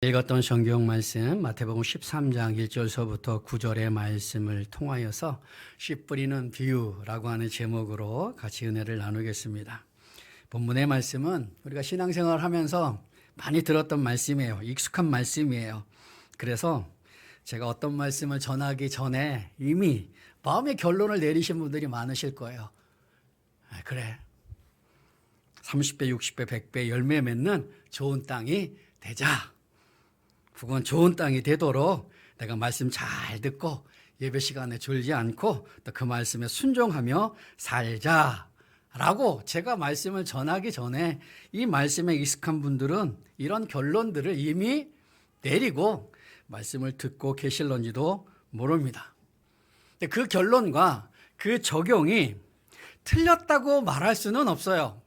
읽었던 성경 말씀 마태복음 13장 1절서부터 9절의 말씀을 통하여서 씨 뿌리는 비유라고 하는 제목으로 같이 은혜를 나누겠습니다. 본문의 말씀은 우리가 신앙생활을 하면서 많이 들었던 말씀이에요. 익숙한 말씀이에요. 그래서 제가 어떤 말씀을 전하기 전에 이미 마음의 결론을 내리신 분들이 많으실 거예요. 그래, 30배, 60배, 100배 열매 맺는 좋은 땅이 되자. 그건 좋은 땅이 되도록 내가 말씀 잘 듣고 예배 시간에 졸지 않고 또 그 말씀에 순종하며 살자라고 제가 말씀을 전하기 전에 이 말씀에 익숙한 분들은 이런 결론들을 이미 내리고 말씀을 듣고 계실런지도 모릅니다. 근데 그 결론과 그 적용이 틀렸다고 말할 수는 없어요.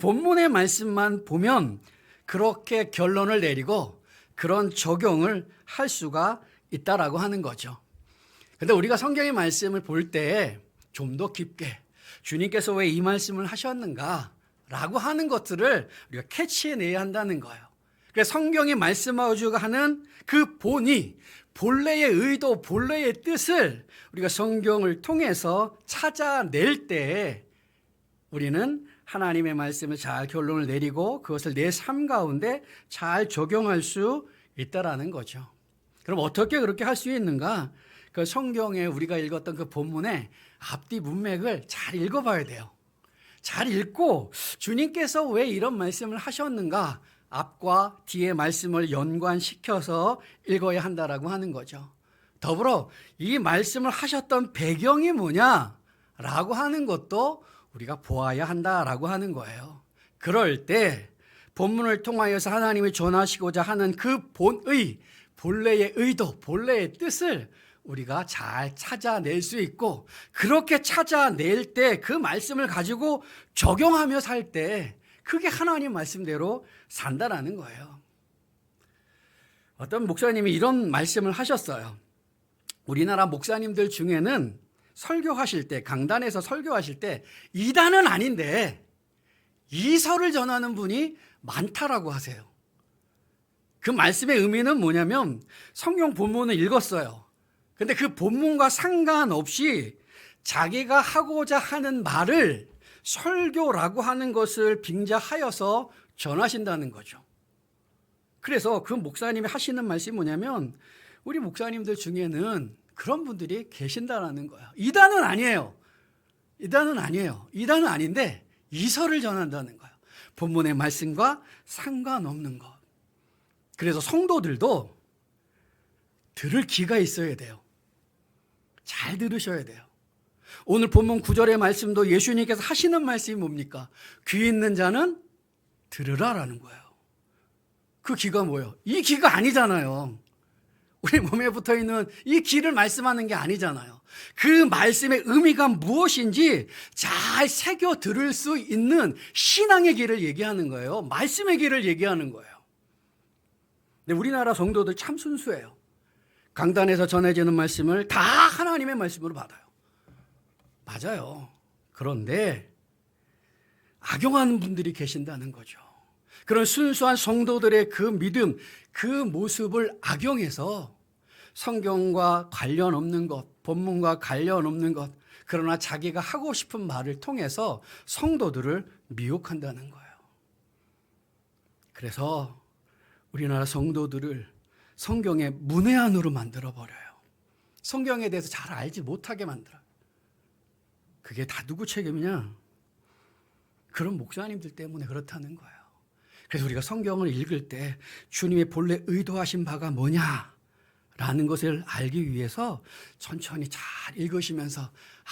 본문의 말씀만 보면 그렇게 결론을 내리고 그런 적용을 할 수가 있다라고 하는 거죠. 그런데 우리가 성경의 말씀을 볼 때 좀 더 깊게 주님께서 왜 이 말씀을 하셨는가 라고 하는 것들을 우리가 캐치해내야 한다는 거예요. 그래서 성경이 말씀하고 하는 그 본의, 본래의 의도, 본래의 뜻을 우리가 성경을 통해서 찾아낼 때 우리는 하나님의 말씀을 잘 결론을 내리고 그것을 내 삶 가운데 잘 적용할 수 있다라는 거죠. 그럼 어떻게 그렇게 할 수 있는가? 그 성경에 우리가 읽었던 그 본문의 앞뒤 문맥을 잘 읽어봐야 돼요. 잘 읽고 주님께서 왜 이런 말씀을 하셨는가? 앞과 뒤의 말씀을 연관시켜서 읽어야 한다라고 하는 거죠. 더불어 이 말씀을 하셨던 배경이 뭐냐라고 하는 것도 우리가 보아야 한다라고 하는 거예요. 그럴 때 본문을 통하여서 하나님이 전하시고자 하는 그 본의, 본래의 의도, 본래의 뜻을 우리가 잘 찾아낼 수 있고 그렇게 찾아낼 때 그 말씀을 가지고 적용하며 살 때 그게 하나님 말씀대로 산다라는 거예요. 어떤 목사님이 이런 말씀을 하셨어요. 우리나라 목사님들 중에는 설교하실 때, 강단에서 설교하실 때 이단은 아닌데 이설을 전하는 분이 많다라고 하세요. 그 말씀의 의미는 뭐냐면 성경 본문을 읽었어요. 근데 그 본문과 상관없이 자기가 하고자 하는 말을 설교라고 하는 것을 빙자하여서 전하신다는 거죠. 그래서 그 목사님이 하시는 말씀이 뭐냐면 우리 목사님들 중에는 그런 분들이 계신다라는 거예요. 이단은 아니에요. 이단은 아니에요. 이단은 아닌데 이설을 전한다는 거예요. 본문의 말씀과 상관없는 것. 그래서 성도들도 들을 귀가 있어야 돼요. 잘 들으셔야 돼요. 오늘 본문 9절의 말씀도 예수님께서 하시는 말씀이 뭡니까? 귀 있는 자는 들으라라는 거예요. 그 귀가 뭐예요? 이 귀가 아니잖아요. 우리 몸에 붙어있는 이 귀를 말씀하는 게 아니잖아요. 그 말씀의 의미가 무엇인지 잘 새겨 들을 수 있는 신앙의 길을 얘기하는 거예요. 말씀의 길을 얘기하는 거예요. 근데 우리나라 성도들 참 순수해요. 강단에서 전해지는 말씀을 다 하나님의 말씀으로 받아요. 맞아요. 그런데 악용하는 분들이 계신다는 거죠. 그런 순수한 성도들의 그 믿음, 그 모습을 악용해서 성경과 관련 없는 것, 본문과 관련 없는 것, 그러나 자기가 하고 싶은 말을 통해서 성도들을 미혹한다는 거예요. 그래서 우리나라 성도들을 성경의 문외한으로 만들어버려요. 성경에 대해서 잘 알지 못하게 만들어요. 그게 다 누구 책임이냐? 그런 목사님들 때문에 그렇다는 거예요. 그래서 우리가 성경을 읽을 때 주님의 본래 의도하신 바가 뭐냐라는 것을 알기 위해서 천천히 잘 읽으시면서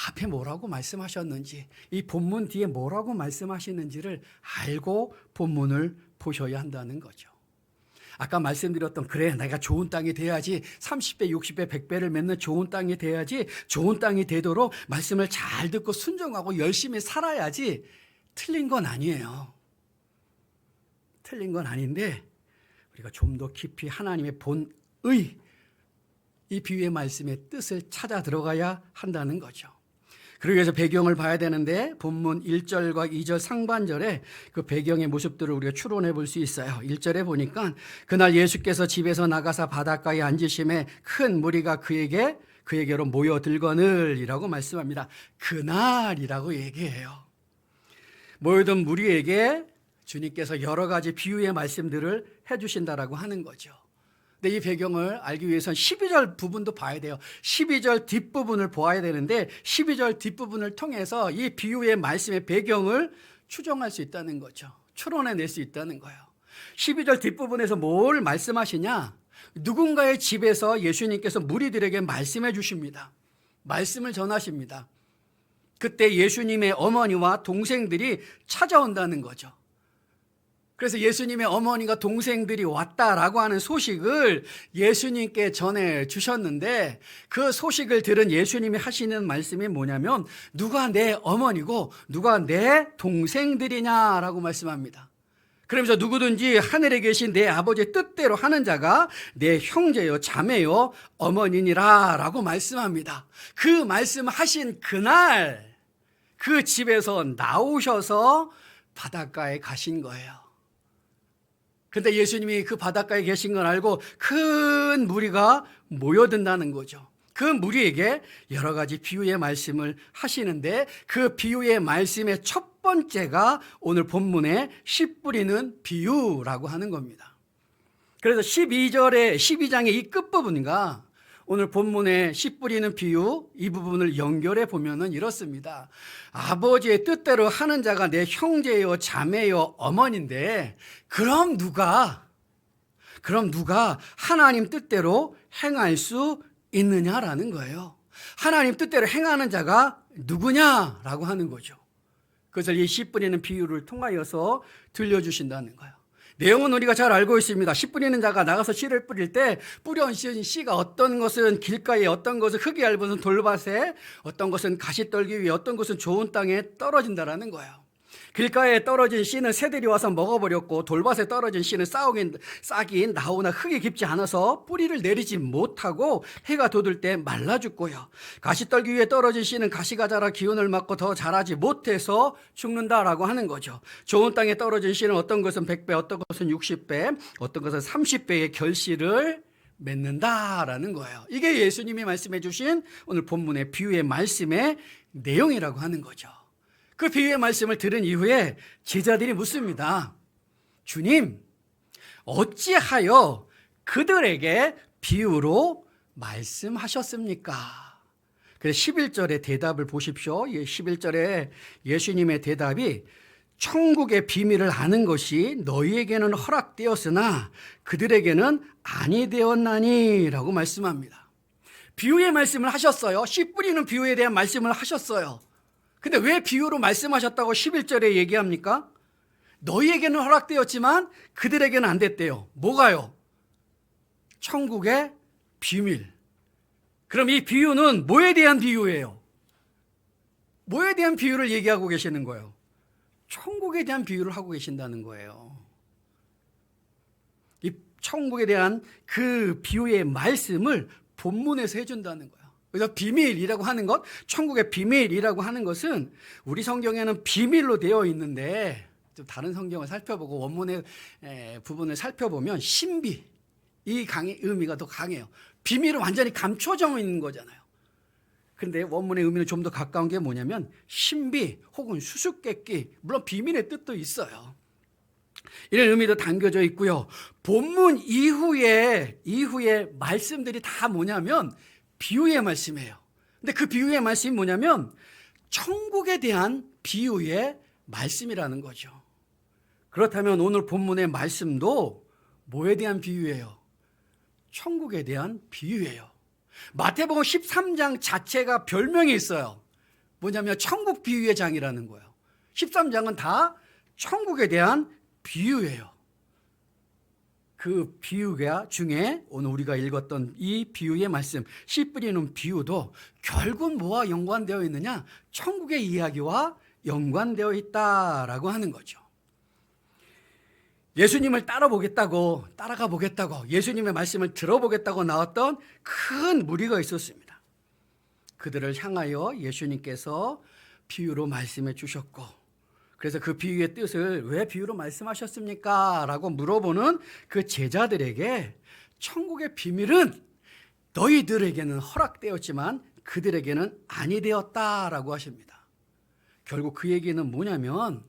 앞에 뭐라고 말씀하셨는지, 이 본문 뒤에 뭐라고 말씀하시는지를 알고 본문을 보셔야 한다는 거죠. 아까 말씀드렸던 그래 내가 좋은 땅이 돼야지 30배, 60배, 100배를 맺는 좋은 땅이 돼야지 좋은 땅이 되도록 말씀을 잘 듣고 순종하고 열심히 살아야지 틀린 건 아니에요. 틀린 건 아닌데 우리가 좀 더 깊이 하나님의 본의 이 비유의 말씀의 뜻을 찾아 들어가야 한다는 거죠. 그러기 위해서 배경을 봐야 되는데 본문 1절과 2절 상반절에 그 배경의 모습들을 우리가 추론해 볼 수 있어요. 1절에 보니까 그날 예수께서 집에서 나가사 바닷가에 앉으심에 큰 무리가 그에게로 모여들거늘이라고 말씀합니다. 그날이라고 얘기해요. 모여든 무리에게 주님께서 여러 가지 비유의 말씀들을 해주신다라고 하는 거죠. 근데 이 배경을 알기 위해서는 12절 부분도 봐야 돼요. 12절 뒷부분을 보아야 되는데 12절 뒷부분을 통해서 이 비유의 말씀의 배경을 추정할 수 있다는 거죠. 추론해낼 수 있다는 거예요. 12절 뒷부분에서 뭘 말씀하시냐? 누군가의 집에서 예수님께서 무리들에게 말씀해 주십니다. 말씀을 전하십니다. 그때 예수님의 어머니와 동생들이 찾아온다는 거죠. 그래서 예수님의 어머니가 동생들이 왔다라고 하는 소식을 예수님께 전해 주셨는데 그 소식을 들은 예수님이 하시는 말씀이 뭐냐면 누가 내 어머니고 누가 내 동생들이냐라고 말씀합니다. 그러면서 누구든지 하늘에 계신 내 아버지의 뜻대로 하는 자가 내 형제요 자매요 어머니니라 라고 말씀합니다. 그 말씀하신 그날 그 집에서 나오셔서 바닷가에 가신 거예요. 근데 예수님이 그 바닷가에 계신 걸 알고 큰 무리가 모여든다는 거죠. 그 무리에게 여러 가지 비유의 말씀을 하시는데 그 비유의 말씀의 첫 번째가 오늘 본문의 씨 뿌리는 비유라고 하는 겁니다. 그래서 12장의 이 끝부분과 오늘 본문의 씨 뿌리는 비유 이 부분을 연결해 보면은 이렇습니다. 아버지의 뜻대로 하는 자가 내 형제요 자매요 어머니인데 그럼 누가 하나님 뜻대로 행할 수 있느냐라는 거예요. 하나님 뜻대로 행하는 자가 누구냐라고 하는 거죠. 그것을 이 씨 뿌리는 비유를 통하여서 들려주신다는 거예요. 내용은 우리가 잘 알고 있습니다. 씨 뿌리는 자가 나가서 씨를 뿌릴 때 뿌려온 씨가 어떤 것은 길가에, 어떤 것은 흙이 얇은 돌밭에, 어떤 것은 가시떨기 위에, 어떤 것은 좋은 땅에 떨어진다라는 거예요. 길가에 떨어진 씨는 새들이 와서 먹어버렸고 돌밭에 떨어진 씨는 싹이 나오나 흙이 깊지 않아서 뿌리를 내리지 못하고 해가 돋을 때 말라 죽고요. 가시떨기 위에 떨어진 씨는 가시가 자라 기운을 맞고 더 자라지 못해서 죽는다라고 하는 거죠. 좋은 땅에 떨어진 씨는 어떤 것은 100배, 어떤 것은 60배, 어떤 것은 30배의 결실을 맺는다라는 거예요. 이게 예수님이 말씀해 주신 오늘 본문의 비유의 말씀의 내용이라고 하는 거죠. 그 비유의 말씀을 들은 이후에 제자들이 묻습니다. 주님, 어찌하여 그들에게 비유로 말씀하셨습니까? 그래서 11절의 대답을 보십시오. 11절에 예수님의 대답이 천국의 비밀을 아는 것이 너희에게는 허락되었으나 그들에게는 아니 되었나니 라고 말씀합니다. 비유의 말씀을 하셨어요. 씨 뿌리는 비유에 대한 말씀을 하셨어요. 근데 왜 비유로 말씀하셨다고 11절에 얘기합니까? 너희에게는 허락되었지만 그들에게는 안 됐대요. 뭐가요? 천국의 비밀. 그럼 이 비유는 뭐에 대한 비유예요? 뭐에 대한 비유를 얘기하고 계시는 거예요? 천국에 대한 비유를 하고 계신다는 거예요. 이 천국에 대한 그 비유의 말씀을 본문에서 해준다는 거예요. 그래서 비밀이라고 하는 것, 천국의 비밀이라고 하는 것은 우리 성경에는 비밀로 되어 있는데 좀 다른 성경을 살펴보고 원문의 부분을 살펴보면 신비, 이 의미가 더 강해요. 비밀은 완전히 감춰져 있는 거잖아요. 그런데 원문의 의미는 좀 더 가까운 게 뭐냐면 신비 혹은 수수께끼, 물론 비밀의 뜻도 있어요. 이런 의미도 담겨져 있고요. 본문 이후에 말씀들이 다 뭐냐면 비유의 말씀이에요. 근데 그 비유의 말씀이 뭐냐면 천국에 대한 비유의 말씀이라는 거죠. 그렇다면 오늘 본문의 말씀도 뭐에 대한 비유예요? 천국에 대한 비유예요. 마태복음 13장 자체가 별명이 있어요. 뭐냐면 천국 비유의 장이라는 거예요. 13장은 다 천국에 대한 비유예요. 그 비유가 중에 오늘 우리가 읽었던 이 비유의 말씀, 씨 뿌리는 비유도 결국 뭐와 연관되어 있느냐? 천국의 이야기와 연관되어 있다라고 하는 거죠. 예수님을 따라가 보겠다고 예수님의 말씀을 들어보겠다고 나왔던 큰 무리가 있었습니다. 그들을 향하여 예수님께서 비유로 말씀해 주셨고, 그래서 그 비유의 뜻을 왜 비유로 말씀하셨습니까? 라고 물어보는 그 제자들에게 천국의 비밀은 너희들에게는 허락되었지만 그들에게는 아니 되었다라고 하십니다. 결국 그 얘기는 뭐냐면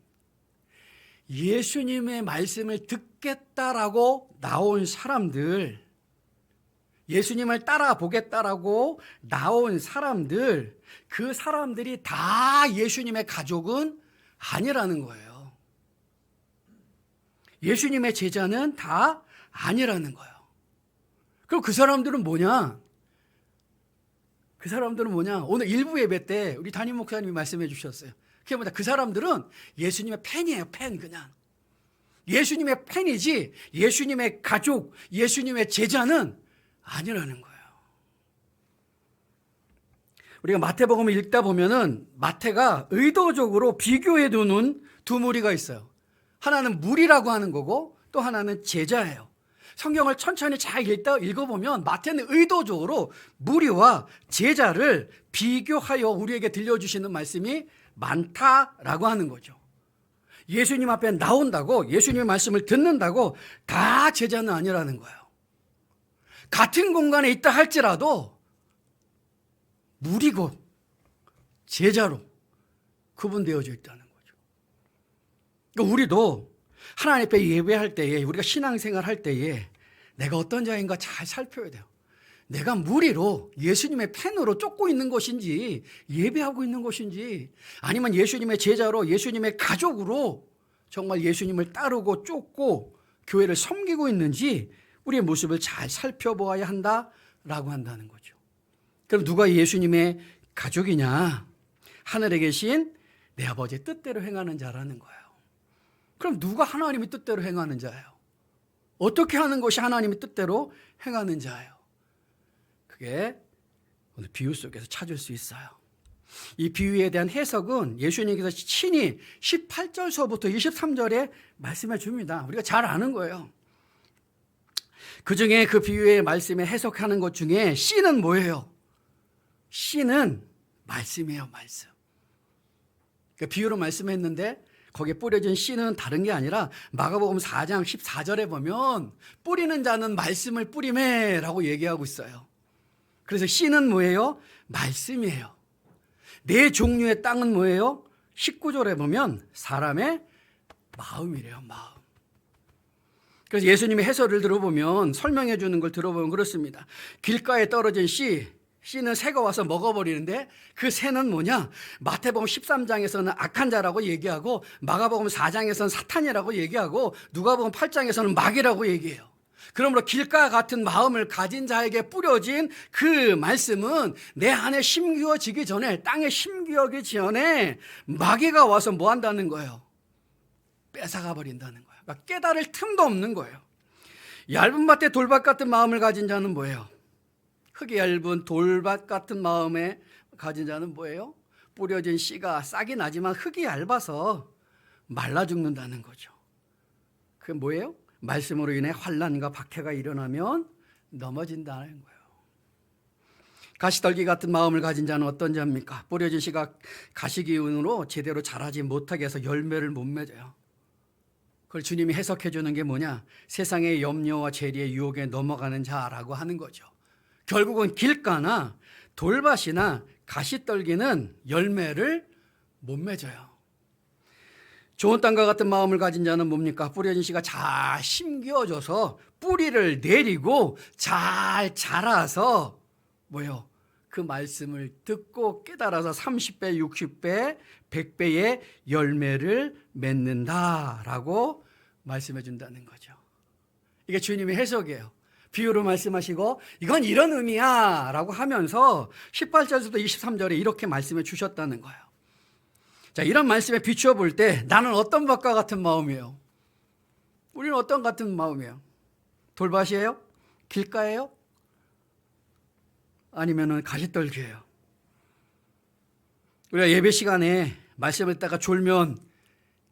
예수님의 말씀을 듣겠다라고 나온 사람들, 예수님을 따라 보겠다라고 나온 사람들, 그 사람들이 다 예수님의 가족은 아니라는 거예요. 예수님의 제자는 다 아니라는 거예요. 그럼 그 사람들은 뭐냐? 그 사람들은 뭐냐? 오늘 일부 예배 때 우리 담임 목사님이 말씀해 주셨어요. 그게 뭐냐? 그 사람들은 예수님의 팬이에요. 팬 그냥. 예수님의 팬이지 예수님의 가족, 예수님의 제자는 아니라는 거예요. 우리가 마태복음을 읽다 보면은 마태가 의도적으로 비교해 두는 두 무리가 있어요. 하나는 무리라고 하는 거고 또 하나는 제자예요. 성경을 천천히 잘 읽어보면 마태는 의도적으로 무리와 제자를 비교하여 우리에게 들려주시는 말씀이 많다라고 하는 거죠. 예수님 앞에 나온다고, 예수님의 말씀을 듣는다고 다 제자는 아니라는 거예요. 같은 공간에 있다 할지라도 무리고 제자로 구분되어져 있다는 거죠. 그러니까 우리도 하나님 앞에 예배할 때에, 우리가 신앙생활 할 때에 내가 어떤 자인가 잘 살펴야 돼요. 내가 무리로 예수님의 팬으로 쫓고 있는 것인지, 예배하고 있는 것인지, 아니면 예수님의 제자로, 예수님의 가족으로 정말 예수님을 따르고 쫓고 교회를 섬기고 있는지 우리의 모습을 잘 살펴보아야 한다라고 한다는 거죠. 그럼 누가 예수님의 가족이냐? 하늘에 계신 내 아버지의 뜻대로 행하는 자라는 거예요. 그럼 누가 하나님의 뜻대로 행하는 자예요? 어떻게 하는 것이 하나님의 뜻대로 행하는 자예요? 그게 오늘 비유 속에서 찾을 수 있어요. 이 비유에 대한 해석은 예수님께서 친히 18절서부터 23절에 말씀해 줍니다. 우리가 잘 아는 거예요. 그 중에 그 비유의 말씀에 해석하는 것 중에 씨는 뭐예요? 씨는 말씀이에요, 말씀. 그러니까 비유로 말씀했는데 거기에 뿌려진 씨는 다른 게 아니라 마가복음 4장 14절에 보면 뿌리는 자는 말씀을 뿌리매라고 얘기하고 있어요. 그래서 씨는 뭐예요? 말씀이에요. 네 종류의 땅은 뭐예요? 19절에 보면 사람의 마음이래요, 마음. 그래서 예수님의 해설을 들어보면, 설명해 주는 걸 들어보면 그렇습니다. 길가에 떨어진 씨는 새가 와서 먹어버리는데 그 새는 뭐냐? 마태복음 13장에서는 악한 자라고 얘기하고, 마가복음 4장에서는 사탄이라고 얘기하고, 누가복음 8장에서는 마귀라고 얘기해요. 그러므로 길가 같은 마음을 가진 자에게 뿌려진 그 말씀은 내 안에 심기어지기 전에, 땅에 심기어지기 전에 마귀가 와서 뭐 한다는 거예요? 뺏어가 버린다는 거예요. 그러니까 깨달을 틈도 없는 거예요. 얇은 밭에 돌밭 같은 마음을 가진 자는 뭐예요? 흙이 얇은 돌밭 같은 마음에 가진 자는 뭐예요? 뿌려진 씨가 싹이 나지만 흙이 얇아서 말라 죽는다는 거죠. 그게 뭐예요? 말씀으로 인해 환난과 박해가 일어나면 넘어진다는 거예요. 가시떨기 같은 마음을 가진 자는 어떤 자입니까? 뿌려진 씨가 가시기운으로 제대로 자라지 못하게 해서 열매를 못 맺어요. 그걸 주님이 해석해 주는 게 뭐냐? 세상의 염려와 재리의 유혹에 넘어가는 자라고 하는 거죠. 결국은 길가나 돌밭이나 가시떨기는 열매를 못 맺어요. 좋은 땅과 같은 마음을 가진 자는 뭡니까? 뿌려진 씨가 잘 심겨져서 뿌리를 내리고 잘 자라서 뭐요? 그 말씀을 듣고 깨달아서 30배, 60배, 100배의 열매를 맺는다라고 말씀해 준다는 거죠. 이게 주님의 해석이에요. 비유로 말씀하시고 이건 이런 의미야 라고 하면서 18절부터 23절에 이렇게 말씀해 주셨다는 거예요. 자, 이런 말씀에 비추어 볼 때 나는 어떤 밭과 같은 마음이에요? 우리는 어떤 같은 마음이에요? 돌밭이에요? 길가예요? 아니면은 가시떨기예요? 우리가 예배 시간에 말씀을 듣다가 졸면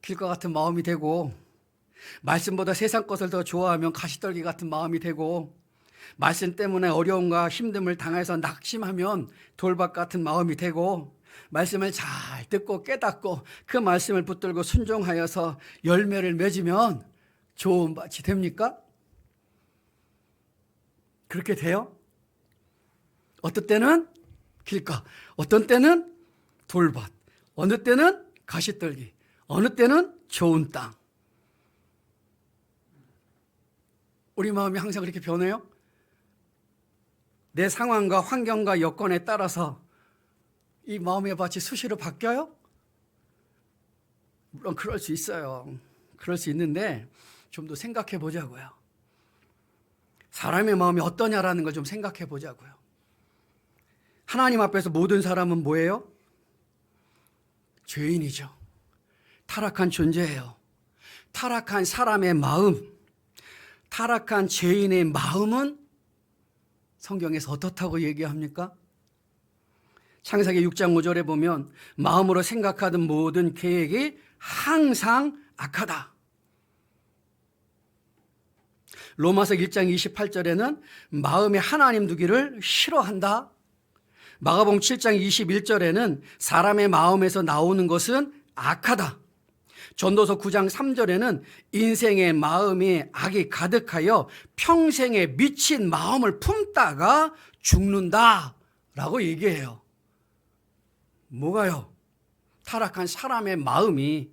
길가 같은 마음이 되고, 말씀보다 세상 것을 더 좋아하면 가시떨기 같은 마음이 되고, 말씀 때문에 어려움과 힘듦을 당해서 낙심하면 돌밭 같은 마음이 되고, 말씀을 잘 듣고 깨닫고 그 말씀을 붙들고 순종하여서 열매를 맺으면 좋은 밭이 됩니까? 그렇게 돼요? 어떤 때는 길가, 어떤 때는 돌밭, 어느 때는 가시떨기, 어느 때는 좋은 땅. 우리 마음이 항상 그렇게 변해요? 내 상황과 환경과 여건에 따라서 이 마음의 밭이 수시로 바뀌어요? 물론 그럴 수 있어요. 그럴 수 있는데 좀 더 생각해 보자고요. 사람의 마음이 어떠냐라는 걸 좀 생각해 보자고요. 하나님 앞에서 모든 사람은 뭐예요? 죄인이죠. 타락한 존재예요. 타락한 사람의 마음, 타락한 죄인의 마음은 성경에서 어떻다고 얘기합니까? 창세기 6장 5절에 보면 마음으로 생각하던 모든 계획이 항상 악하다. 로마서 1장 28절에는 마음에 하나님 두기를 싫어한다. 마가복음 7장 21절에는 사람의 마음에서 나오는 것은 악하다. 전도서 9장 3절에는 인생의 마음이 악이 가득하여 평생에 미친 마음을 품다가 죽는다라고 얘기해요. 뭐가요? 타락한 사람의 마음이,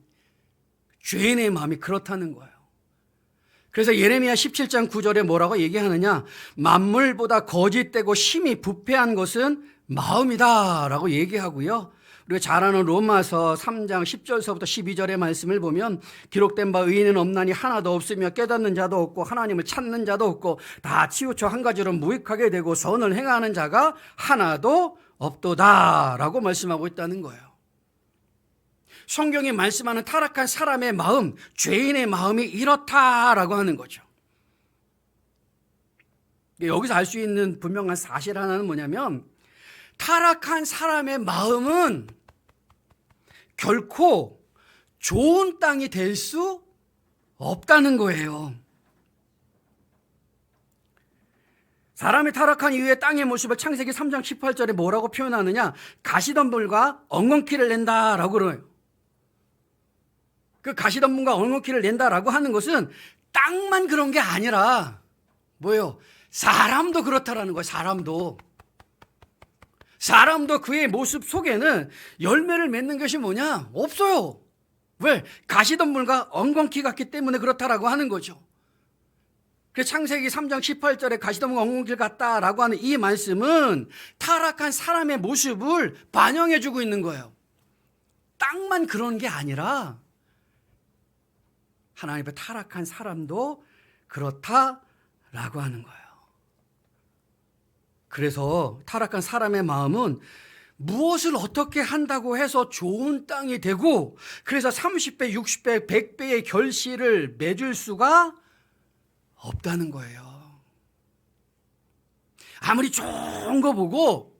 죄인의 마음이 그렇다는 거예요. 그래서 예레미야 17장 9절에 뭐라고 얘기하느냐? 만물보다 거짓되고 심히 부패한 것은 마음이다 라고 얘기하고요. 우리가 잘 아는 로마서 3장 10절서부터 12절의 말씀을 보면 기록된 바 의인은 없나니 하나도 없으며 깨닫는 자도 없고 하나님을 찾는 자도 없고 다 치우쳐 한 가지로 무익하게 되고 선을 행하는 자가 하나도 없도다 라고 말씀하고 있다는 거예요. 성경이 말씀하는 타락한 사람의 마음, 죄인의 마음이 이렇다라고 하는 거죠. 여기서 알 수 있는 분명한 사실 하나는 뭐냐면 타락한 사람의 마음은 결코 좋은 땅이 될 수 없다는 거예요. 사람이 타락한 이후에 땅의 모습을 창세기 3장 18절에 뭐라고 표현하느냐? 가시덤불과 엉겅퀴를 낸다라고 그래요. 그 가시덤불과 엉겅퀴를 낸다라고 하는 것은 땅만 그런 게 아니라 뭐예요? 사람도 그렇다라는 거예요. 사람도 그의 모습 속에는 열매를 맺는 것이 뭐냐? 없어요. 왜? 가시덤불과 엉겅퀴 같기 때문에 그렇다라고 하는 거죠. 그래서 창세기 3장 18절에 가시덤불과 엉겅퀴 같다라고 하는 이 말씀은 타락한 사람의 모습을 반영해 주고 있는 거예요. 땅만 그런 게 아니라 하나님 앞에 타락한 사람도 그렇다라고 하는 거예요. 그래서 타락한 사람의 마음은 무엇을 어떻게 한다고 해서 좋은 땅이 되고 그래서 30배, 60배, 100배의 결실을 맺을 수가 없다는 거예요. 아무리 좋은 거 보고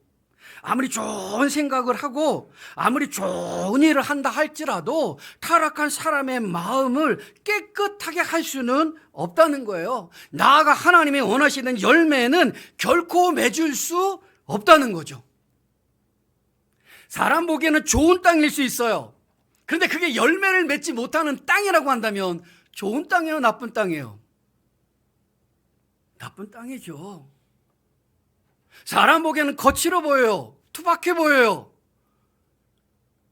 아무리 좋은 생각을 하고 아무리 좋은 일을 한다 할지라도 타락한 사람의 마음을 깨끗하게 할 수는 없다는 거예요. 나아가 하나님이 원하시는 열매는 결코 맺을 수 없다는 거죠. 사람 보기에는 좋은 땅일 수 있어요. 그런데 그게 열매를 맺지 못하는 땅이라고 한다면 좋은 땅이에요, 나쁜 땅이에요? 나쁜 땅이죠. 사람 보기에는 거칠어 보여요. 투박해 보여요.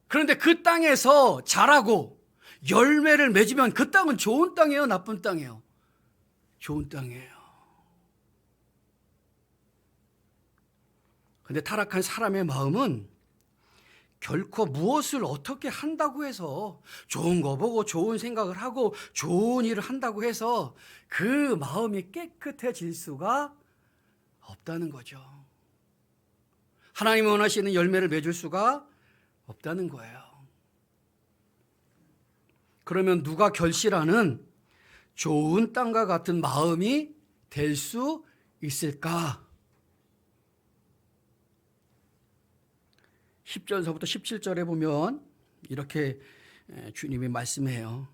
그런데 그 땅에서 자라고 열매를 맺으면 그 땅은 좋은 땅이에요, 나쁜 땅이에요? 좋은 땅이에요. 그런데 타락한 사람의 마음은 결코 무엇을 어떻게 한다고 해서 좋은 거 보고 좋은 생각을 하고 좋은 일을 한다고 해서 그 마음이 깨끗해질 수가 없다는 거죠. 하나님이 원하시는 열매를 맺을 수가 없다는 거예요. 그러면 누가 결실하는 좋은 땅과 같은 마음이 될 수 있을까? 10절서부터 17절에 보면 이렇게 주님이 말씀해요.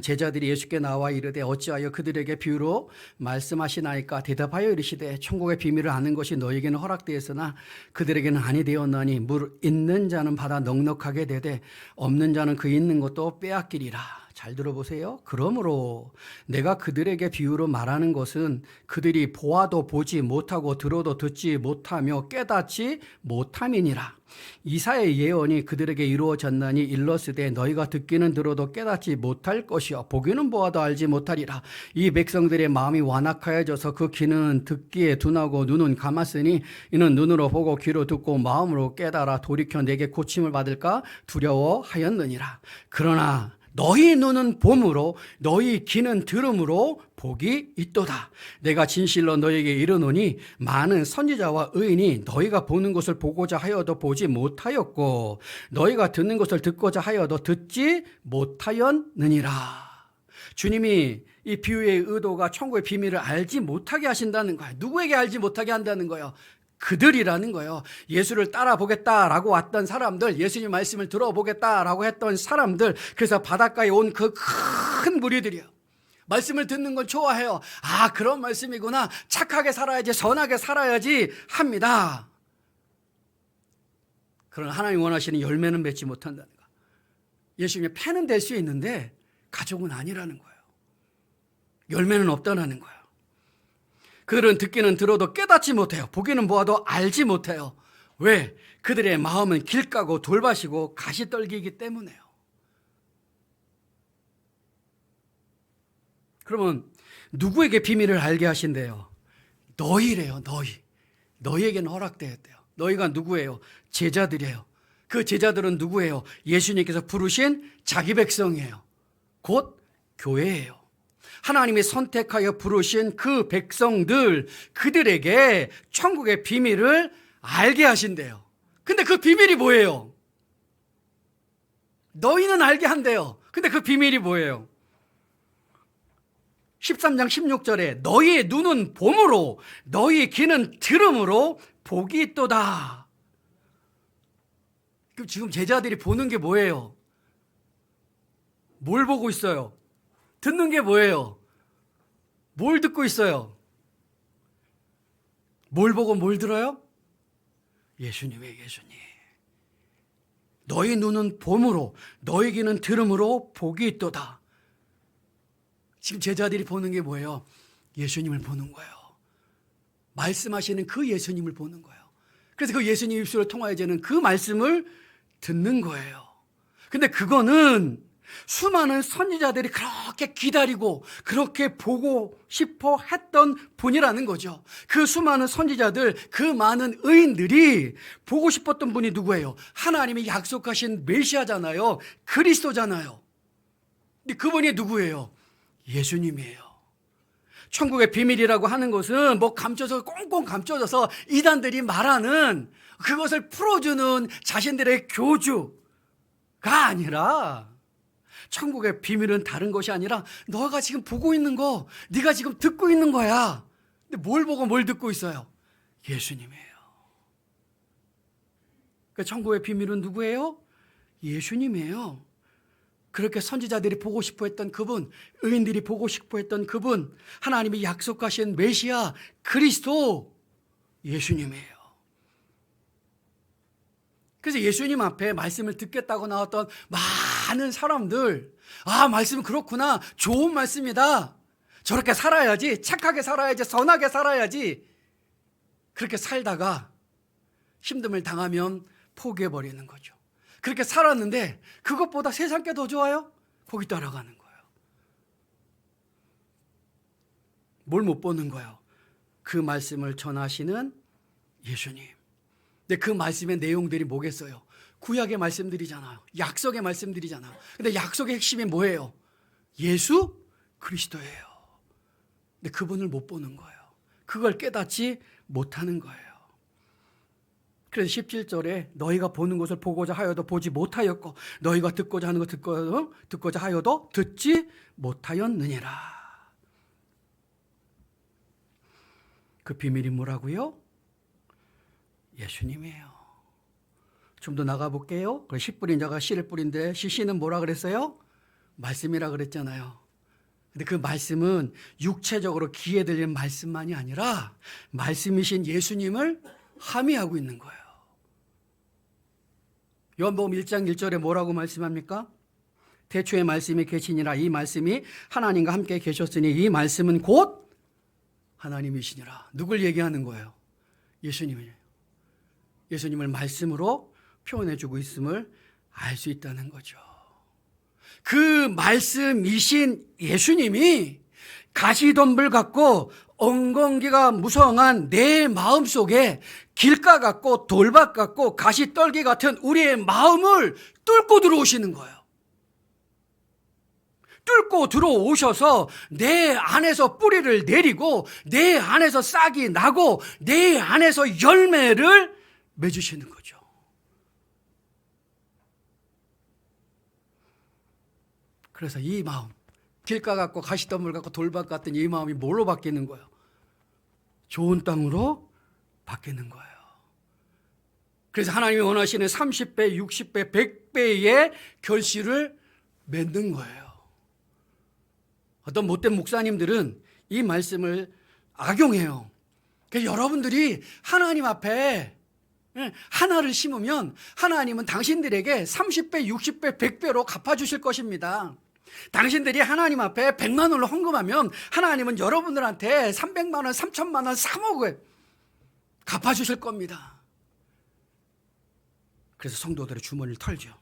제자들이 예수께 나와 이르되 어찌하여 그들에게 비유로 말씀하시나이까? 대답하여 이르시되 천국의 비밀을 아는 것이 너희에게는 허락되었으나 그들에게는 아니 되었나니 물 있는 자는 받아 넉넉하게 되되 없는 자는 그 있는 것도 빼앗기리라. 잘 들어보세요. 그러므로 내가 그들에게 비유로 말하는 것은 그들이 보아도 보지 못하고 들어도 듣지 못하며 깨닫지 못함이니라. 이사야의 예언이 그들에게 이루어졌나니 일러스되 너희가 듣기는 들어도 깨닫지 못할 것이요 보기는 보아도 알지 못하리라. 이 백성들의 마음이 완악하여져서 그 귀는 듣기에 둔하고 눈은 감았으니 이는 눈으로 보고 귀로 듣고 마음으로 깨달아 돌이켜 내게 고침을 받을까 두려워하였느니라. 그러나 너희 눈은 봄으로 너희 귀는 들음으로 복이 있도다. 내가 진실로 너희에게 이르노니 많은 선지자와 의인이 너희가 보는 것을 보고자 하여도 보지 못하였고 너희가 듣는 것을 듣고자 하여도 듣지 못하였느니라. 주님이 이 비유의 의도가 천국의 비밀을 알지 못하게 하신다는 거예요. 누구에게 알지 못하게 한다는 거예요? 그들이라는 거예요. 예수를 따라보겠다라고 왔던 사람들, 예수님 말씀을 들어보겠다라고 했던 사람들, 그래서 바닷가에 온 그 큰 무리들이요. 말씀을 듣는 걸 좋아해요. 아, 그런 말씀이구나. 착하게 살아야지, 선하게 살아야지 합니다. 그러나 하나님 원하시는 열매는 맺지 못한다는 거. 예수님의 패는 될 수 있는데 가족은 아니라는 거예요. 열매는 없다는 거예요. 그들은 듣기는 들어도 깨닫지 못해요. 보기는 보아도 알지 못해요. 왜? 그들의 마음은 길가고 돌밭이고 가시떨기이기 때문에요. 그러면 누구에게 비밀을 알게 하신대요? 너희래요. 너희에게는 허락되었대요. 너희가 누구예요? 제자들이에요. 그 제자들은 누구예요? 예수님께서 부르신 자기 백성이에요. 곧 교회예요. 하나님이 선택하여 부르신 그 백성들, 그들에게 천국의 비밀을 알게 하신대요. 근데 그 비밀이 뭐예요? 너희는 알게 한대요. 근데 그 비밀이 뭐예요? 13장 16절에 너희의 눈은 봄으로 너희의 귀는 들음으로 복이 있도다. 그럼 지금 제자들이 보는 게 뭐예요? 뭘 보고 있어요? 듣는 게 뭐예요? 뭘 듣고 있어요? 뭘 보고 뭘 들어요? 예수님의 예수님. 너희 눈은 봄으로 너희 귀는 들음으로 복이 있도다. 지금 제자들이 보는 게 뭐예요? 예수님을 보는 거예요. 말씀하시는 그 예수님을 보는 거예요. 그래서 그 예수님 입술을 통하여 되는 그 말씀을 듣는 거예요. 근데 그거는 수많은 선지자들이 그렇게 기다리고 그렇게 보고 싶어 했던 분이라는 거죠. 그 수많은 선지자들, 그 많은 의인들이 보고 싶었던 분이 누구예요? 하나님이 약속하신 메시아잖아요. 그리스도잖아요. 근데 그분이 누구예요? 예수님이에요. 천국의 비밀이라고 하는 것은 뭐 감춰서 꽁꽁 감춰져서 이단들이 말하는 그것을 풀어주는 자신들의 교주가 아니라 천국의 비밀은 다른 것이 아니라 너가 지금 보고 있는 거, 네가 지금 듣고 있는 거야. 근데 뭘 보고 뭘 듣고 있어요? 예수님이에요. 그러니까 천국의 비밀은 누구예요? 예수님이에요. 그렇게 선지자들이 보고 싶어 했던 그분, 의인들이 보고 싶어 했던 그분, 하나님이 약속하신 메시아 그리스도 예수님이에요. 그래서 예수님 앞에 말씀을 듣겠다고 나왔던 많은 사람들, 아, 말씀은 그렇구나. 좋은 말씀이다. 저렇게 살아야지. 착하게 살아야지. 선하게 살아야지. 그렇게 살다가 힘듦을 당하면 포기해버리는 거죠. 그렇게 살았는데 그것보다 세상 게 더 좋아요? 거기 따라가는 거예요. 뭘 못 보는 거예요? 그 말씀을 전하시는 예수님. 근데 그 말씀의 내용들이 뭐겠어요? 구약의 말씀들이잖아요. 약속의 말씀들이잖아요. 근데 약속의 핵심이 뭐예요? 예수 그리스도예요. 근데 그분을 못 보는 거예요. 그걸 깨닫지 못하는 거예요. 그래서 17절에 너희가 보는 것을 보고자 하여도 보지 못하였고 너희가 듣고자 하는 것 듣고자 하여도 듣지 못하였느니라. 그 비밀이 뭐라고요? 예수님이에요. 좀 더 나가 볼게요. 그 씨 뿌린 자가 씨를 뿌린데 씨는 뭐라 그랬어요? 말씀이라 그랬잖아요. 근데 그 말씀은 육체적으로 귀에 들리는 말씀만이 아니라 말씀이신 예수님을 함의하고 있는 거예요. 요한복음 1장 1절에 뭐라고 말씀합니까? 태초에 말씀이 계시니라. 이 말씀이 하나님과 함께 계셨으니 이 말씀은 곧 하나님이시니라. 누굴 얘기하는 거예요? 예수님이에요. 예수님을 말씀으로 표현해주고 있음을 알 수 있다는 거죠. 그 말씀이신 예수님이 가시덤불 같고 엉겅기가 무성한 내 마음속에 길가 같고 돌밭 같고 가시떨기 같은 우리의 마음을 뚫고 들어오시는 거예요. 뚫고 들어오셔서 내 안에서 뿌리를 내리고 내 안에서 싹이 나고 내 안에서 열매를 맺으시는 거죠. 그래서 이 마음, 길가 같고 가시덤불 같고 돌밭 같은 이 마음이 뭘로 바뀌는 거예요? 좋은 땅으로 바뀌는 거예요. 그래서 하나님이 원하시는 30배, 60배, 100배의 결실을 맺는 거예요. 어떤 못된 목사님들은 이 말씀을 악용해요. 그래서 여러분들이 하나님 앞에 하나를 심으면 하나님은 당신들에게 30배, 60배, 100배로 갚아주실 것입니다. 당신들이 하나님 앞에 100만 원을 헌금하면 하나님은 여러분들한테 300만 원, 3천만 원, 3억을 갚아주실 겁니다. 그래서 성도들의 주머니를 털죠.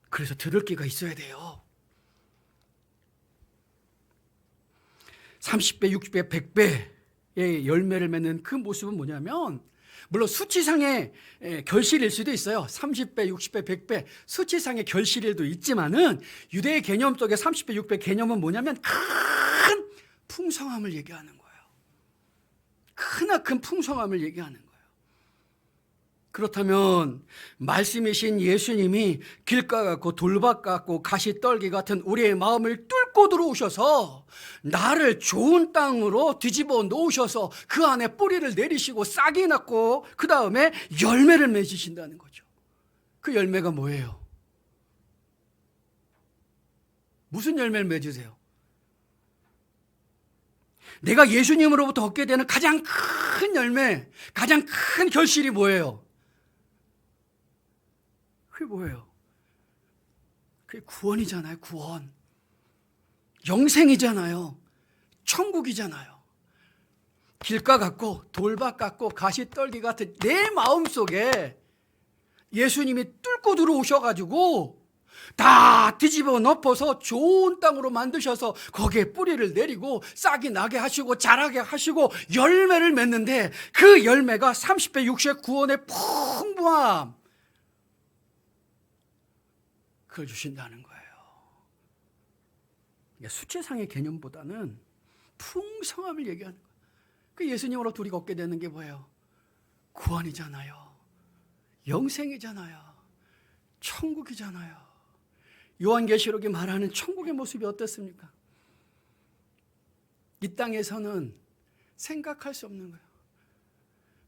그래서 들을 기가 있어야 돼요. 30배, 60배, 100배의 열매를 맺는 그 모습은 뭐냐면 물론 수치상의 결실일 수도 있어요. 30배, 60배, 100배 수치상의 결실일도 있지만은 유대의 개념 속에 30배, 6배 개념은 뭐냐면 큰 풍성함을 얘기하는 거예요. 크나큰 풍성함을 얘기하는 거예요. 그렇다면 말씀이신 예수님이 길가 같고 돌밭 같고 가시떨기 같은 우리의 마음을 뚫고 들어오셔서 나를 좋은 땅으로 뒤집어 놓으셔서 그 안에 뿌리를 내리시고 싹이 났고 그 다음에 열매를 맺으신다는 거죠. 그 열매가 뭐예요? 무슨 열매를 맺으세요? 내가 예수님으로부터 얻게 되는 가장 큰 열매, 가장 큰 결실이 뭐예요? 그게 뭐예요? 그게 구원이잖아요. 구원. 영생이잖아요. 천국이잖아요. 길가 같고 돌밭 같고 가시떨기 같은 내 마음속에 예수님이 뚫고 들어오셔가지고 다 뒤집어 엎어서 좋은 땅으로 만드셔서 거기에 뿌리를 내리고 싹이 나게 하시고 자라게 하시고 열매를 맺는데 그 열매가 30배 60배 구원의 풍부함 그걸 주신다는 거예요. 수치상의 개념보다는 풍성함을 얘기하는 거예요. 그 예수님으로부터 우리가 얻게 되는 게 뭐예요? 구원이잖아요. 영생이잖아요. 천국이잖아요. 요한계시록이 말하는 천국의 모습이 어떻습니까? 이 땅에서는 생각할 수 없는 거예요.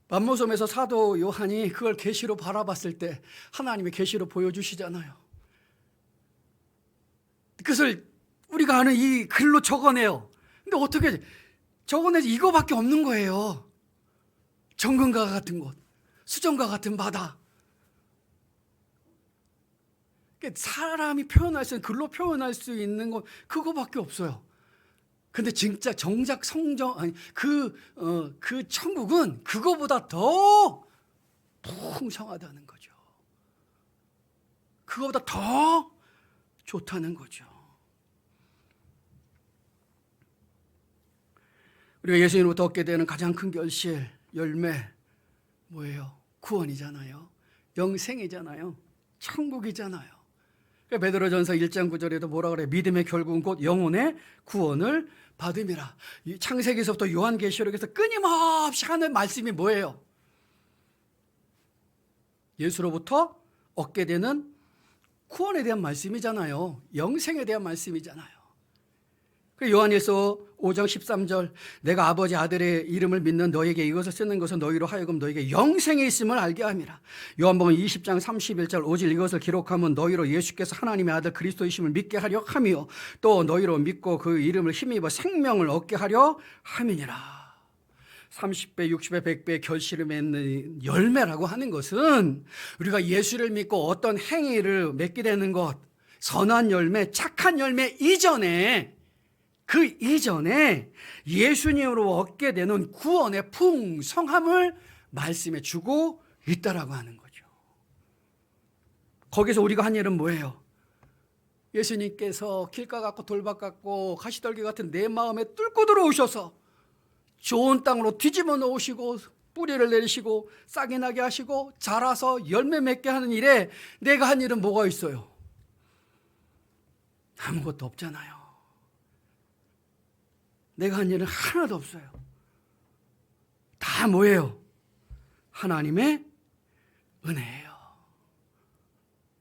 만모섬에서 사도 요한이 그걸 계시로 바라봤을 때 하나님의 계시로 보여주시잖아요. 그것을 우리가 아는 이 글로 적어내요. 근데 어떻게 적어내지? 이거밖에 없는 거예요. 정금과 같은 곳, 수정과 같은 바다. 사람이 표현할 수 있는, 글로 표현할 수 있는 건 그거밖에 없어요. 근데 진짜 정작 성정, 아니, 그 천국은 그거보다 더 풍성하다는 거죠. 그거보다 더 좋다는 거죠. 우리가 예수님으로부터 얻게 되는 가장 큰 결실, 열매 뭐예요? 구원이잖아요. 영생이잖아요. 천국이잖아요. 베드로전서 1장 9절에도 뭐라 그래요? 믿음의 결국은 곧 영혼의 구원을 받음이라. 창세기서부터 요한계시록에서 끊임없이 하는 말씀이 뭐예요? 예수로부터 얻게 되는 구원에 대한 말씀이잖아요. 영생에 대한 말씀이잖아요. 그 요한일서 5장 13절 내가 아버지 아들의 이름을 믿는 너에게 이것을 쓰는 것은 너희로 하여금 너에게 영생이 있음을 알게 함이라. 요한복음 20장 31절 오직 이것을 기록하면 너희로 예수께서 하나님의 아들 그리스도이심을 믿게 하려 함이요 또 너희로 믿고 그 이름을 힘입어 생명을 얻게 하려 함이니라. 30배, 60배, 100배 결실을 맺는 열매라고 하는 것은 우리가 예수를 믿고 어떤 행위를 맺게 되는 것, 선한 열매, 착한 열매 이전에 그 이전에 예수님으로 얻게 되는 구원의 풍성함을 말씀해 주고 있다라고 하는 거죠. 거기서 우리가 한 일은 뭐예요? 예수님께서 길가 같고 돌밭 같고 가시떨기 같은 내 마음에 뚫고 들어오셔서 좋은 땅으로 뒤집어 놓으시고 뿌리를 내리시고 싹이 나게 하시고 자라서 열매 맺게 하는 일에 내가 한 일은 뭐가 있어요? 아무것도 없잖아요. 내가 한 일은 하나도 없어요. 다 뭐예요? 하나님의 은혜예요.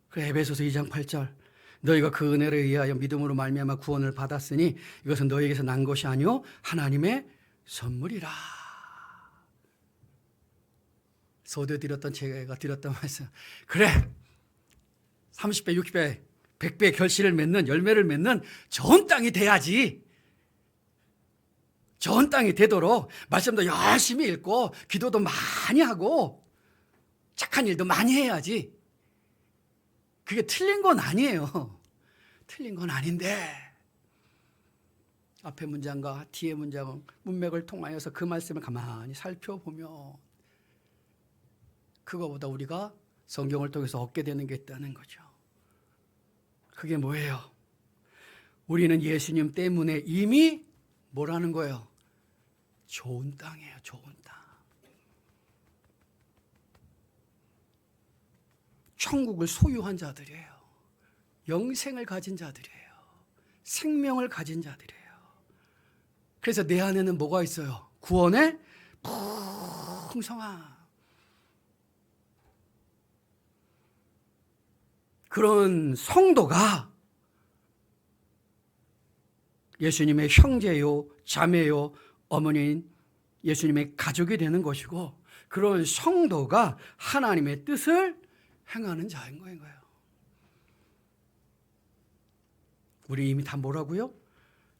그 에베소서 2장 8절 너희가 그 은혜를 의하여 믿음으로 말미암아 구원을 받았으니 이것은 너희에게서 난 것이 아니요 하나님의 선물이라. 소대 드렸던 제가 드렸던 말씀 그래 30배 60배 100배 결실을 맺는 열매를 맺는 좋은 땅이 돼야지. 좋은 땅이 되도록 말씀도 열심히 읽고 기도도 많이 하고 착한 일도 많이 해야지. 그게 틀린 건 아니에요. 틀린 건 아닌데 앞에 문장과 뒤에 문장 문맥을 통하여서 그 말씀을 가만히 살펴보면 그거보다 우리가 성경을 통해서 얻게 되는 게 있다는 거죠. 그게 뭐예요? 우리는 예수님 때문에 이미 뭐라는 거예요? 좋은 땅이에요. 좋은 땅. 천국을 소유한 자들이에요. 영생을 가진 자들이에요. 생명을 가진 자들이에요. 그래서 내 안에는 뭐가 있어요? 구원의 풍성함. 그런 성도가 예수님의 형제요, 자매요, 어머니인 예수님의 가족이 되는 것이고 그런 성도가 하나님의 뜻을 행하는 자인 거예요. 우리 이미 다 뭐라고요?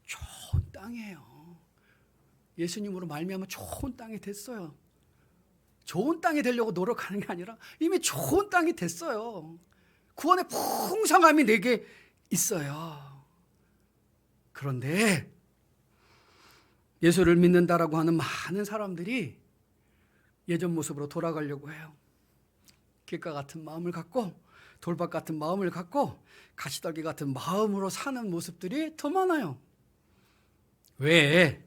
좋은 땅이에요. 예수님으로 말미암아 좋은 땅이 됐어요. 좋은 땅이 되려고 노력하는 게 아니라 이미 좋은 땅이 됐어요. 구원의 풍성함이 내게 있어요. 그런데 예수를 믿는다라고 하는 많은 사람들이 예전 모습으로 돌아가려고 해요. 길가 같은 마음을 갖고 돌밭 같은 마음을 갖고 가시떨기 같은 마음으로 사는 모습들이 더 많아요. 왜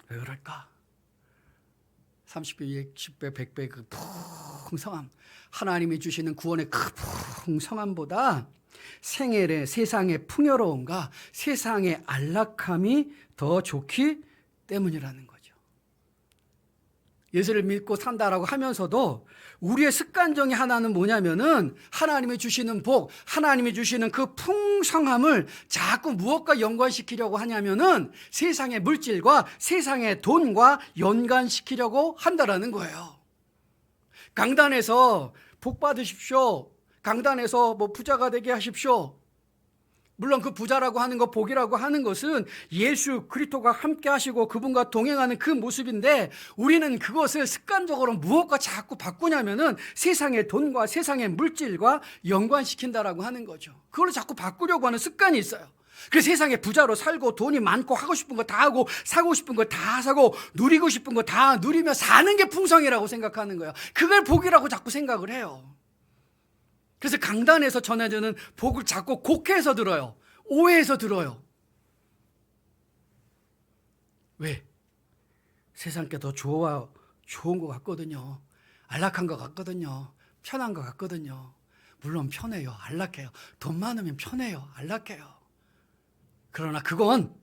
그럴까? 30배, 60배, 100배 그 풍성함, 하나님이 주시는 구원의 그 풍성함보다 생애의 세상의 풍요로움과 세상의 안락함이 더 좋기 때문이라는 거죠. 예수를 믿고 산다라고 하면서도 우리의 습관적인 하나는 뭐냐면은 하나님이 주시는 복, 하나님이 주시는 그 풍성함을 자꾸 무엇과 연관시키려고 하냐면은 세상의 물질과 세상의 돈과 연관시키려고 한다라는 거예요. 강단에서 복 받으십시오. 강단에서 뭐 부자가 되게 하십시오. 물론 그 부자라고 하는 것, 복이라고 하는 것은 예수 그리스도가 함께 하시고 그분과 동행하는 그 모습인데 우리는 그것을 습관적으로 무엇과 자꾸 바꾸냐면은 세상의 돈과 세상의 물질과 연관시킨다라고 하는 거죠. 그걸 자꾸 바꾸려고 하는 습관이 있어요. 그래서 세상에 부자로 살고 돈이 많고 하고 싶은 거 다 하고 사고 싶은 거 다 사고 누리고 싶은 거 다 누리며 사는 게 풍성이라고 생각하는 거예요. 그걸 복이라고 자꾸 생각을 해요. 그래서 강단에서 전해주는 복을 자꾸 곡해서 들어요. 오해해서 들어요. 왜? 세상 게 더 좋은 것 같거든요. 안락한 것 같거든요. 편한 것 같거든요. 물론 편해요. 안락해요. 돈 많으면 편해요. 안락해요. 그러나 그건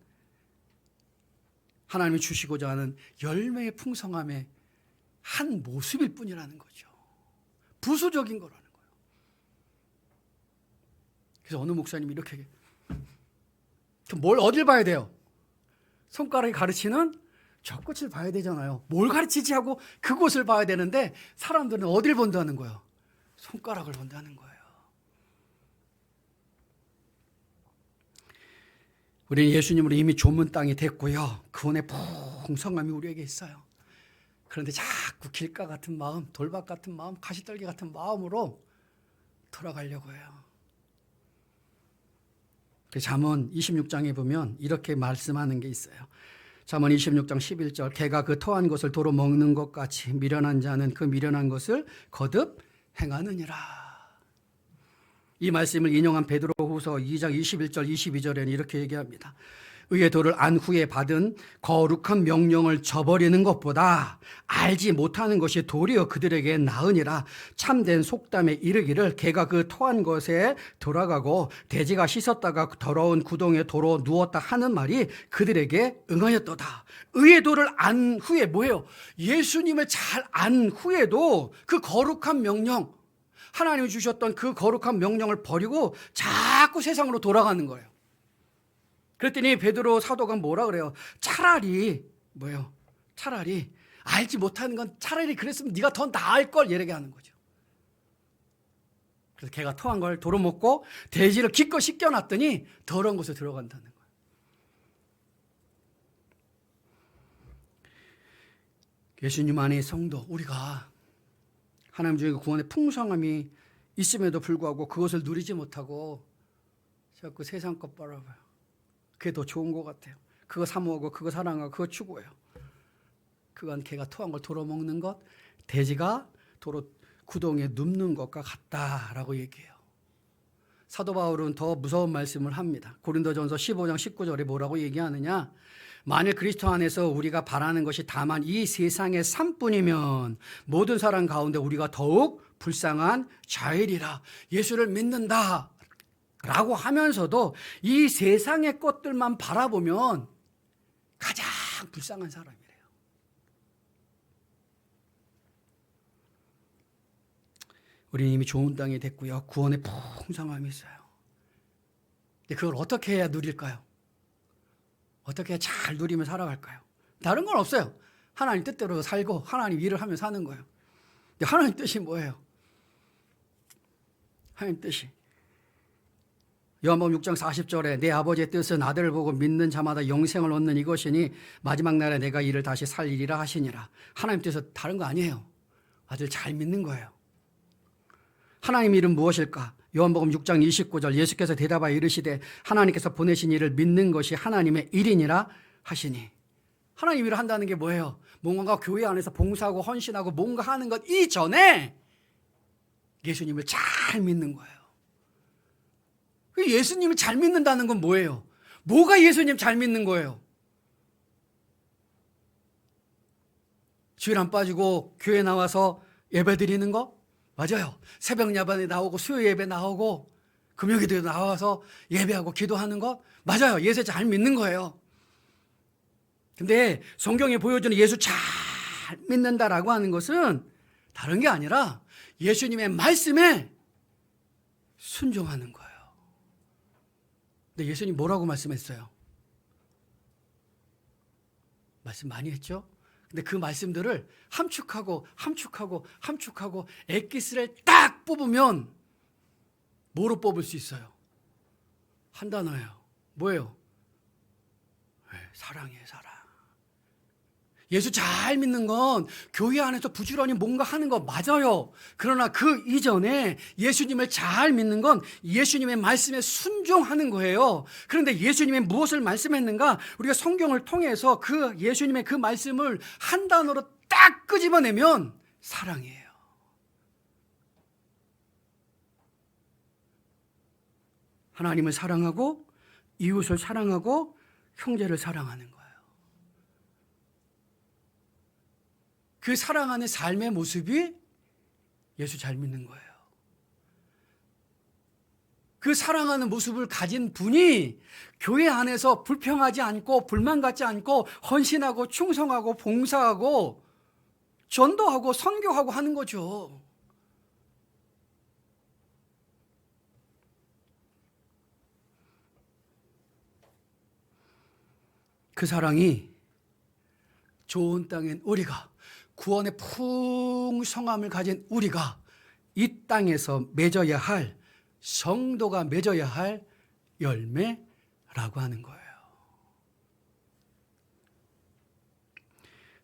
하나님이 주시고자 하는 열매의 풍성함의 한 모습일 뿐이라는 거죠. 부수적인 거라는 거예요. 그래서 어느 목사님이 이렇게 뭘 어딜 봐야 돼요? 손가락이 가르치는 저 끝을 봐야 되잖아요. 뭘 가르치지 하고 그곳을 봐야 되는데 사람들은 어딜 본다는 거예요? 손가락을 본다는 거예요. 우리는 예수님으로 이미 조문 땅이 됐고요. 구원의 풍성함이 우리에게 있어요. 그런데 자꾸 길가 같은 마음, 돌박 같은 마음, 가시떨기 같은 마음으로 돌아가려고 해요. 잠언 26장에 보면 이렇게 말씀하는 게 있어요. 잠언 26장 11절, 개가 그 토한 것을 도로 먹는 것 같이 미련한 자는 그 미련한 것을 거듭 행하느니라. 이 말씀을 인용한 베드로후서 2장 21절 22절에는 이렇게 얘기합니다. 의의 도를 안 후에 받은 거룩한 명령을 저버리는 것보다 알지 못하는 것이 도리어 그들에게 나으니라. 참된 속담에 이르기를 개가 그 토한 것에 돌아가고 돼지가 씻었다가 더러운 구덩이에 도로 누웠다 하는 말이 그들에게 응하였도다. 의의 도를 안 후에 뭐예요? 예수님을 잘 안 후에도 그 거룩한 명령, 하나님이 주셨던 그 거룩한 명령을 버리고 자꾸 세상으로 돌아가는 거예요. 그랬더니 베드로 사도가 뭐라 그래요? 차라리 뭐예요? 차라리 알지 못하는 건 차라리 그랬으면 네가 더 나을 걸 이렇게 하는 거죠. 그래서 개가 토한 걸 도로 먹고 돼지를 기껏 씻겨놨더니 더러운 곳에 들어간다는 거예요. 예수님 안의 성도, 우리가 하나님 중에 구원의 풍성함이 있음에도 불구하고 그것을 누리지 못하고 자꾸 세상 것 바라봐요. 그게 더 좋은 것 같아요. 그거 사모하고 그거 사랑하고 그거 추구해요. 그건 개가 토한 걸 도로 먹는 것, 돼지가 도로 구덩이에 눕는 것과 같다라고 얘기해요. 사도 바울은 더 무서운 말씀을 합니다. 고린도전서 15장 19절에 뭐라고 얘기하느냐? 만일 그리스도 안에서 우리가 바라는 것이 다만 이 세상의 삶뿐이면 모든 사람 가운데 우리가 더욱 불쌍한 자일이라. 예수를 믿는다 라고 하면서도 이 세상의 것들만 바라보면 가장 불쌍한 사람이래요. 우리는 이미 좋은 땅이 됐고요. 구원의 풍성함이 있어요. 근데 그걸 어떻게 해야 누릴까요? 어떻게 해야 잘 누리며 살아갈까요? 다른 건 없어요. 하나님 뜻대로 살고 하나님 일을 하며 사는 거예요. 근데 하나님 뜻이 뭐예요? 하나님 뜻이 요한복음 6장 40절에 내 아버지의 뜻은 아들을 보고 믿는 자마다 영생을 얻는 이것이니 마지막 날에 내가 이를 다시 살리리라 하시니라. 하나님 뜻은 다른 거 아니에요. 아들 잘 믿는 거예요. 하나님 일은 무엇일까? 요한복음 6장 29절 예수께서 대답하여 이르시되 하나님께서 보내신 이를 믿는 것이 하나님의 일이니라 하시니. 하나님 일을 한다는 게 뭐예요? 뭔가 교회 안에서 봉사하고 헌신하고 뭔가 하는 것 이전에 예수님을 잘 믿는 거예요. 예수님을 잘 믿는다는 건 뭐예요? 뭐가 예수님 잘 믿는 거예요? 주일 안 빠지고 교회 나와서 예배 드리는 거? 맞아요. 새벽 야반에 나오고 수요 예배 나오고 금요기도에 나와서 예배하고 기도하는 것? 맞아요. 예수 잘 믿는 거예요. 근데 성경에 보여주는 예수 잘 믿는다라고 하는 것은 다른 게 아니라 예수님의 말씀에 순종하는 거예요. 근데 예수님 뭐라고 말씀했어요? 말씀 많이 했죠? 근데 그 말씀들을 함축하고 엑기스를 딱 뽑으면 뭐로 뽑을 수 있어요? 한 단어예요. 뭐예요? 사랑이에요, 사랑. 예수 잘 믿는 건 교회 안에서 부지런히 뭔가 하는 거 맞아요. 그러나 그 이전에 예수님을 잘 믿는 건 예수님의 말씀에 순종하는 거예요. 그런데 예수님이 무엇을 말씀했는가? 우리가 성경을 통해서 그 예수님의 그 말씀을 한 단어로 딱 끄집어내면 사랑이에요. 하나님을 사랑하고 이웃을 사랑하고 형제를 사랑하는 거예요. 그 사랑하는 삶의 모습이 예수 잘 믿는 거예요. 그 사랑하는 모습을 가진 분이 교회 안에서 불평하지 않고 불만 갖지 않고 헌신하고 충성하고 봉사하고 전도하고 선교하고 하는 거죠. 그 사랑이 좋은 땅엔 우리가, 구원의 풍성함을 가진 우리가 이 땅에서 맺어야 할, 성도가 맺어야 할 열매라고 하는 거예요.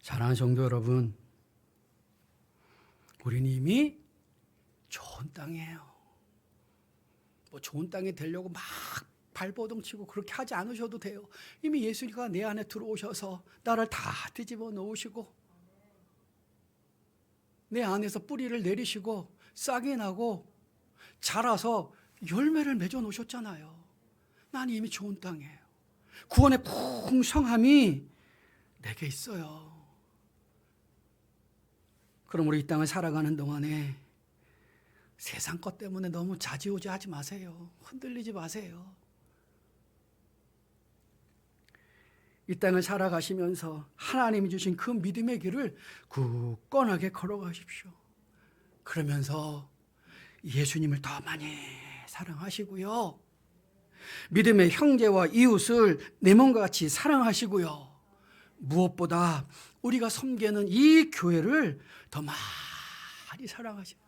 사랑하는 성도 여러분, 우리는 이미 좋은 땅이에요. 뭐 좋은 땅에 되려고 막 발버둥 치고 그렇게 하지 않으셔도 돼요. 이미 예수가 내 안에 들어오셔서 나를 다 뒤집어 놓으시고 내 안에서 뿌리를 내리시고 싹이 나고 자라서 열매를 맺어 놓으셨잖아요. 난 이미 좋은 땅이에요. 구원의 풍성함이 내게 있어요. 그럼 우리 이 땅을 살아가는 동안에 세상 것 때문에 너무 좌지우지하지 마세요. 흔들리지 마세요. 이 땅을 살아가시면서 하나님이 주신 그 믿음의 길을 굳건하게 걸어가십시오. 그러면서 예수님을 더 많이 사랑하시고요. 믿음의 형제와 이웃을 내 몸과 같이 사랑하시고요. 무엇보다 우리가 섬기는 이 교회를 더 많이 사랑하시고,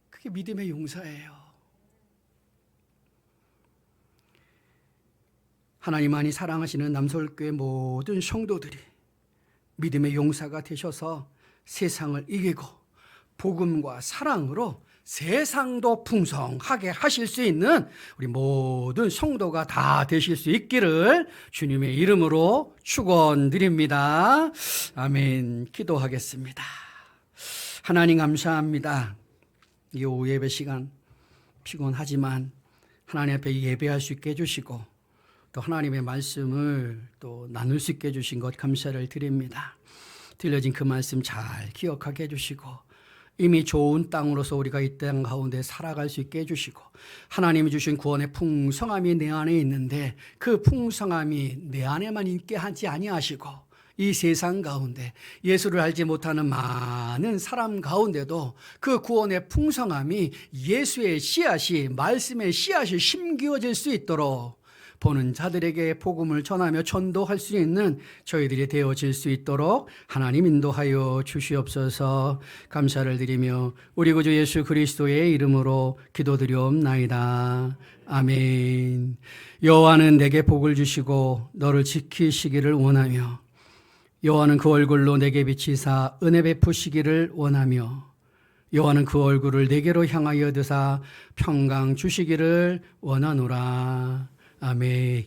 그게 믿음의 용사예요. 하나님만이 사랑하시는 남서울교회 모든 성도들이 믿음의 용사가 되셔서 세상을 이기고 복음과 사랑으로 세상도 풍성하게 하실 수 있는 우리 모든 성도가 다 되실 수 있기를 주님의 이름으로 축원드립니다. 아멘. 기도하겠습니다. 하나님 감사합니다. 이 오후 예배 시간 피곤하지만 하나님 앞에 예배할 수 있게 해주시고 또 하나님의 말씀을 또 나눌 수 있게 해주신 것 감사를 드립니다. 들려진 그 말씀 잘 기억하게 해주시고 이미 좋은 땅으로서 우리가 이 땅 가운데 살아갈 수 있게 해주시고 하나님이 주신 구원의 풍성함이 내 안에 있는데 그 풍성함이 내 안에만 있게 하지 아니하시고 이 세상 가운데 예수를 알지 못하는 많은 사람 가운데도 그 구원의 풍성함이 예수의 씨앗이, 말씀의 씨앗이 심기어질 수 있도록 보는 자들에게 복음을 전하며 전도할 수 있는 저희들이 되어질 수 있도록 하나님 인도하여 주시옵소서. 감사를 드리며 우리 구주 예수 그리스도의 이름으로 기도드리옵나이다. 아멘. 여호와는 내게 복을 주시고 너를 지키시기를 원하며 여호와는 그 얼굴로 내게 비치사 은혜 베푸시기를 원하며 여호와는 그 얼굴을 내게로 향하여 드사 평강 주시기를 원하노라. 아멘.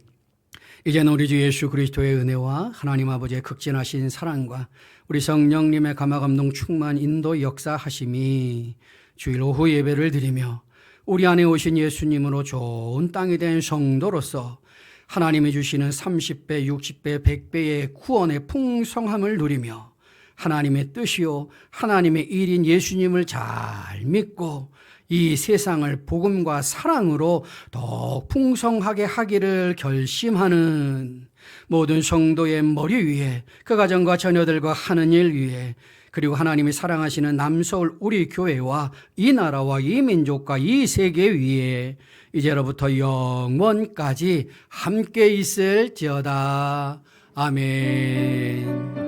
이제는 우리 주 예수 그리스도의 은혜와 하나님 아버지의 극진하신 사랑과 우리 성령님의 감화감동 충만 인도 역사하심이 주일 오후 예배를 드리며 우리 안에 오신 예수님으로 좋은 땅이 된 성도로서 하나님이 주시는 30배, 60배, 100배의 구원의 풍성함을 누리며 하나님의 뜻이요 하나님의 일인 예수님을 잘 믿고 이 세상을 복음과 사랑으로 더 풍성하게 하기를 결심하는 모든 성도의 머리 위에 그 가정과 자녀들과 하는 일 위에 그리고 하나님이 사랑하시는 남서울 우리 교회와 이 나라와 이 민족과 이 세계 위에 이제로부터 영원까지 함께 있을지어다. 아멘.